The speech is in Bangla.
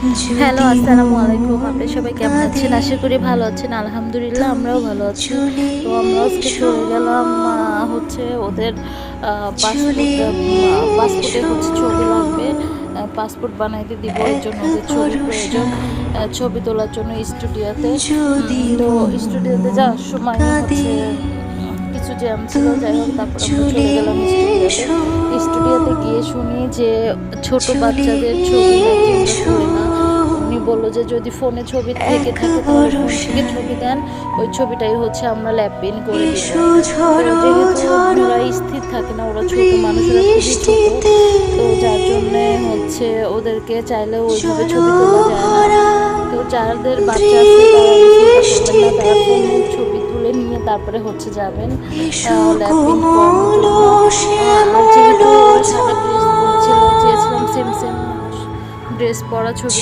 হ্যালো, আসসালামু আলাইকুম। আপনারা সবাই কেমন আছেন? আশা করি ভালো আছেন। আলহামদুলিল্লাহ আমরাও ভালো আছি। তো আমরা আজকে চলে গেলাম হচ্ছে ওদের পাসপোর্টে হচ্ছে ছবি লাগবে। পাসপোর্ট বানাইতে দিব, এর জন্য ওদের ছবি প্রয়োজন। ছবি তোলার জন্য স্টুডিওতে। তো স্টুডিওতে যাওয়ার সময় হচ্ছে কিছু জ্যাম ছিল, যাই হোক তারপরে আমরা চলে গেলাম স্টুডিওতে। স্টুডিওতে গিয়ে শুনি যে ছোট বাচ্চাদের ছবি নাকি ওরা তোলে না। উনি বললো যে যদি ফোনে ছবি থেকে থাকে তাহলে ফোন থেকে ছবি দেন, ওই ছবিটাই হচ্ছে আমরা ল্যাব প্রিন্ট করে দিব। যেহেতু ওরা স্থির থাকে না, ওরা ছোট মানুষেরা খুবই ছোট, তো যার জন্যে হচ্ছে ওদেরকে চাইলে ওইভাবে ছবি তোলা যায় না। তো যাদের বাচ্চা আছে তারা এই চিন্তা করবেন না, তারা ফোনে ছবি তুলে নিয়ে তারপরে হচ্ছে যাবেন ল্যাব প্রিন্ট করানোর জন্য। আর যেহেতু সাদা ড্রেস পরেছিল, চেয়েছিলাম সেম সেম ড্রেস পরা ছবি